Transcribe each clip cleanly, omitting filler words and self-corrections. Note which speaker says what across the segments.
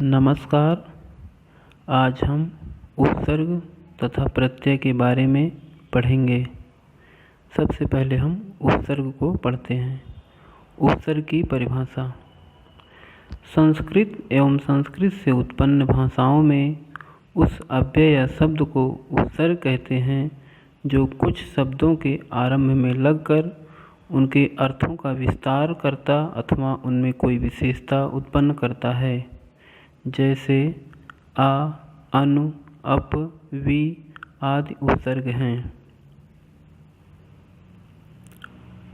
Speaker 1: नमस्कार। आज हम उपसर्ग तथा प्रत्यय के बारे में पढ़ेंगे। सबसे पहले हम उपसर्ग को पढ़ते हैं। उपसर्ग की परिभाषा। संस्कृत एवं संस्कृत से उत्पन्न भाषाओं में उस अव्यय या शब्द को उपसर्ग कहते हैं जो कुछ शब्दों के आरंभ में लगकर उनके अर्थों का विस्तार करता अथवा उनमें कोई विशेषता उत्पन्न करता है, जैसे आ, अनु, अप, वि आदि उपसर्ग हैं।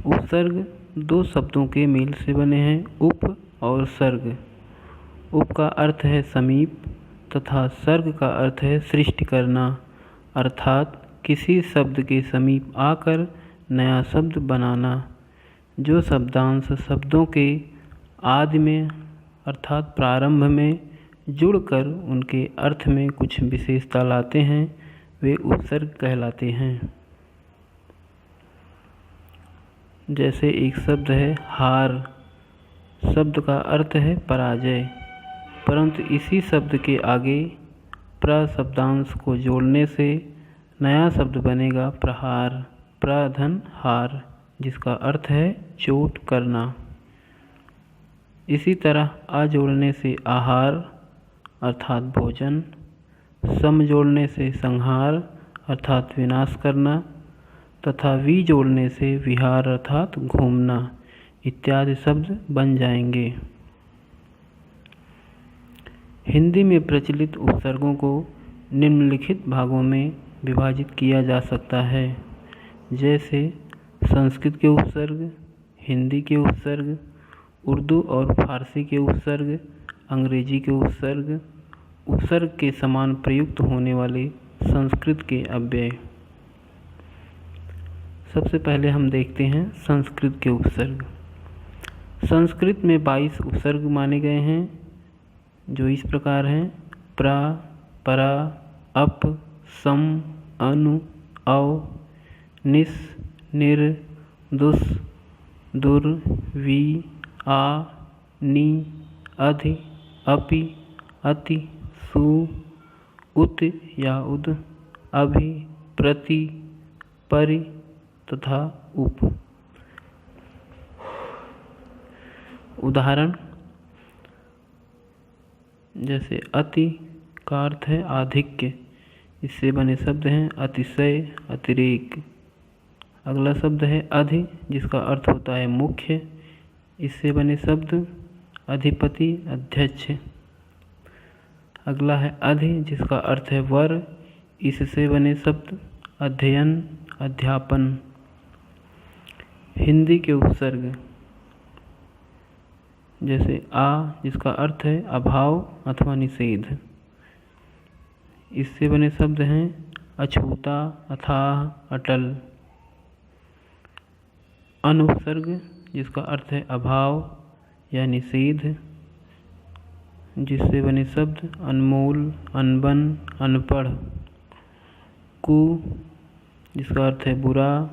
Speaker 1: उपसर्ग दो शब्दों के मेल से बने हैं, उप और सर्ग। उप का अर्थ है समीप तथा सर्ग का अर्थ है सृष्टि करना, अर्थात किसी शब्द के समीप आकर नया शब्द बनाना। जो शब्दांश शब्दों के आदि में अर्थात प्रारंभ में जुड़कर उनके अर्थ में कुछ विशेषता लाते हैं, वे उपसर्ग कहलाते हैं। जैसे एक शब्द है हार। शब्द का अर्थ है पराजय, परंतु इसी शब्द के आगे प्र शब्दांश को जोड़ने से नया शब्द बनेगा प्रहार, प्रधन हार, जिसका अर्थ है चोट करना। इसी तरह आ जोड़ने से आहार अर्थात भोजन, सम जोड़ने से संहार अर्थात विनाश करना तथा वि जोड़ने से विहार अर्थात घूमना इत्यादि शब्द बन जाएंगे। हिंदी में प्रचलित उपसर्गों को निम्नलिखित भागों में विभाजित किया जा सकता है, जैसे संस्कृत के उपसर्ग, हिंदी के उपसर्ग, उर्दू और फारसी के उपसर्ग, अंग्रेजी के उपसर्ग, उपसर्ग के समान प्रयुक्त होने वाले संस्कृत के अव्यय। सबसे पहले हम देखते हैं संस्कृत के उपसर्ग। संस्कृत में 22 उपसर्ग माने गए हैं, जो इस प्रकार हैं: प्रा, परा, अप, सम, अनु, औ, निस, निर, दुस, दुर, वि, आ, नि, अधि, अपि, अति, सु, उत या उद, अभि, प्रति, परि तथा उप। उदाहरण जैसे अति का अर्थ है आधिक्य, इससे बने शब्द हैं अतिशय, अतिरेक। अगला शब्द है अधि, जिसका अर्थ होता है मुख्य, इससे बने शब्द अधिपति, अध्यक्ष। अगला है अधि, जिसका अर्थ है वर, इससे बने शब्द अध्ययन, अध्यापन। हिंदी के उपसर्ग जैसे आ, जिसका अर्थ है अभाव अथवा निषेध, इससे बने शब्द हैं अछूता, अथाह, अटल। अनुपसर्ग, जिसका अर्थ है अभाव या निषेध, जिससे बने शब्द अनमोल, अनबन, अनपढ़। कु, जिसका अर्थ है बुरा,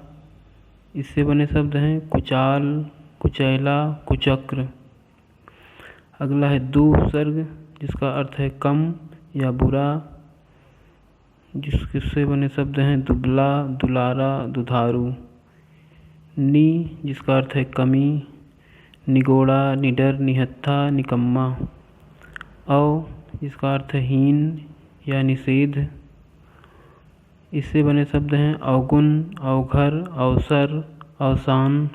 Speaker 1: इससे बने शब्द हैं कुचाल, कुचैला, कुचक्र। अगला है दु उपसर्ग, जिसका अर्थ है कम या बुरा, जिससे बने शब्द हैं दुबला, दुलारा, दुधारू। नि, जिसका अर्थ है कमी, निगोड़ा, निडर, निहत्था, निकम्मा। औ, जिसका अर्थ है हीन या निषेध, इससे बने शब्द हैं अवगुण, अवघर, अवसर, अवसान।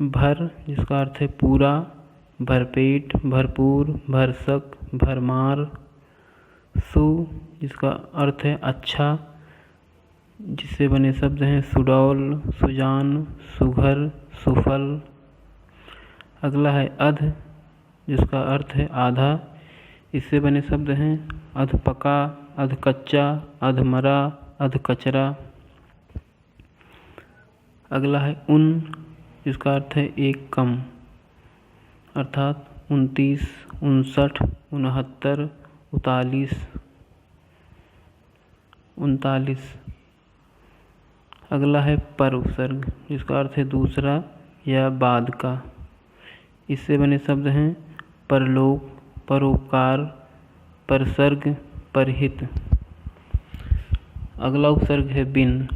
Speaker 1: भर, जिसका अर्थ है पूरा, भरपेट, भरपूर, भरसक, भरमार। सु, जिसका अर्थ है अच्छा, जिससे बने शब्द हैं सुडौल, सुजान, सुघर, सुफल। अगला है अध, जिसका अर्थ है आधा, इससे बने शब्द हैं अधपका, अधकच्चा, अधमरा, अधकचरा। अगला है उन, जिसका अर्थ है एक कम, अर्थात 29, 59, 69, 43, 39। अगला है पर उपसर्ग, जिसका अर्थ है दूसरा या बाद का, इससे बने शब्द हैं परलोक, परोपकार, परसर्ग, परहित। अगला उपसर्ग है बिन,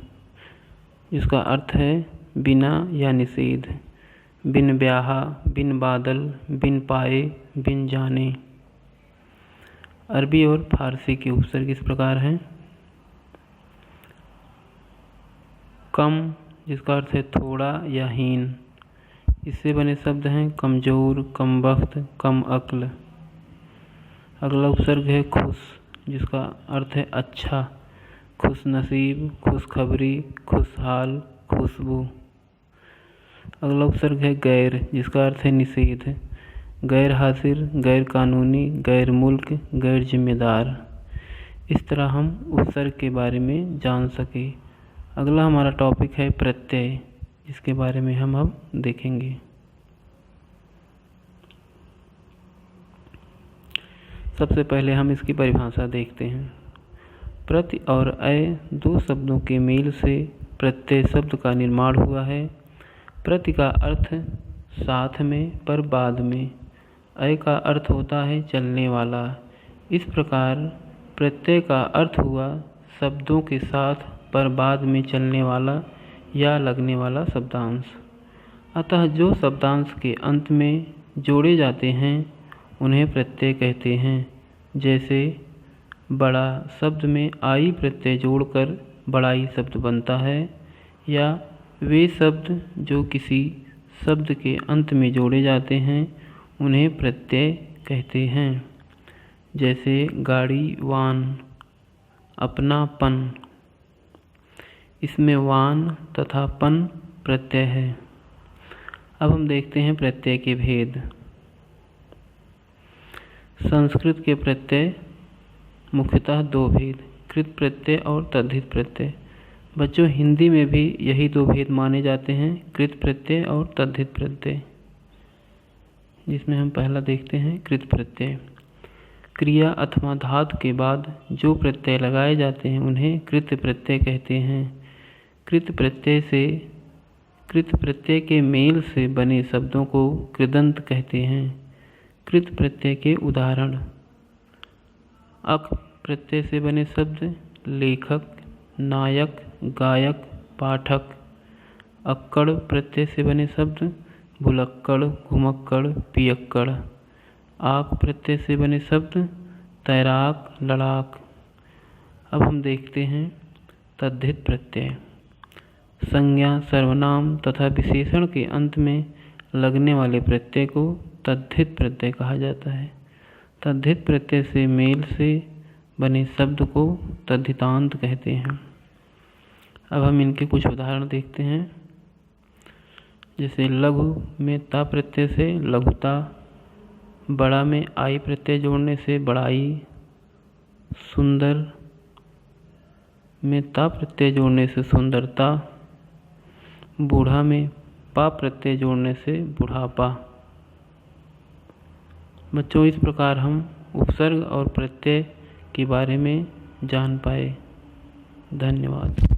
Speaker 1: जिसका अर्थ है बिना या निषेध। बिन ब्याहा, बिन बादल, बिन पाए, बिन जाने। अरबी और फारसी के उपसर्ग इस प्रकार हैं। कम, जिसका अर्थ है थोड़ा या हीन, इससे बने शब्द हैं कमजोर, कम बख्त, कम अक्ल। अगला उपसर्ग है खुश, जिसका अर्थ है अच्छा, खुश नसीब, खुशखबरी, खुशहाल, खुशबू। अगला उपसर्ग है गैर, जिसका अर्थ है निषेध, गैर हाजिर, गैर कानूनी, गैर मुल्क, गैर जिम्मेदार। इस तरह हम उपसर्ग के बारे में जान सके। अगला हमारा टॉपिक है प्रत्यय, इसके बारे में हम अब देखेंगे। सबसे पहले हम इसकी परिभाषा देखते हैं। प्रति और अय दो शब्दों के मेल से प्रत्यय शब्द का निर्माण हुआ है। प्रति का अर्थ साथ में पर बाद में, अय का अर्थ होता है चलने वाला। इस प्रकार प्रत्यय का अर्थ हुआ शब्दों के साथ पर बाद में चलने वाला या लगने वाला शब्दांश। अतः जो शब्दांश के अंत में जोड़े जाते हैं उन्हें प्रत्यय कहते हैं। जैसे बड़ा शब्द में आई प्रत्यय जोड़कर बड़ाई शब्द बनता है, या वे शब्द जो किसी शब्द के अंत में जोड़े जाते हैं उन्हें प्रत्यय कहते हैं। जैसे गाड़ी, वान, अपनापन, इसमें वान तथा पन प्रत्यय है। अब हम देखते हैं प्रत्यय के भेद। संस्कृत के प्रत्यय मुख्यतः दो भेद, कृत प्रत्यय और तद्धित प्रत्यय। बच्चों, हिंदी में भी यही दो भेद माने जाते हैं, कृत प्रत्यय और तद्धित प्रत्यय, जिसमें हम पहला देखते हैं कृत प्रत्यय। क्रिया अथवा धातु के बाद जो प्रत्यय लगाए जाते हैं उन्हें कृत प्रत्यय कहते हैं। कृत प्रत्यय के मेल से बने शब्दों को कृदंत कहते हैं। कृत प्रत्यय के उदाहरण: अक प्रत्यय से बने शब्द लेखक, नायक, गायक, पाठक। अक्कड़ प्रत्यय से बने शब्द भुलक्कड़, घुमक्कड़, पियक्कड़। आक प्रत्यय से बने शब्द तैराक, लड़ाक। अब हम देखते हैं तद्धित प्रत्यय। संज्ञा, सर्वनाम तथा विशेषण के अंत में लगने वाले प्रत्यय को तद्धित प्रत्यय कहा जाता है। तद्धित प्रत्यय से मेल से बने शब्द को तद्धितांत कहते हैं। अब हम इनके कुछ उदाहरण देखते हैं। जैसे लघु में ता प्रत्यय से लघुता, बड़ा में आई प्रत्यय जोड़ने से बड़ाई, सुंदर में ता प्रत्यय जोड़ने से सुंदरता, बूढ़ा में पा प्रत्यय जोड़ने से बुढ़ापा। बच्चों, इस प्रकार हम उपसर्ग और प्रत्यय के बारे में जान पाए। धन्यवाद।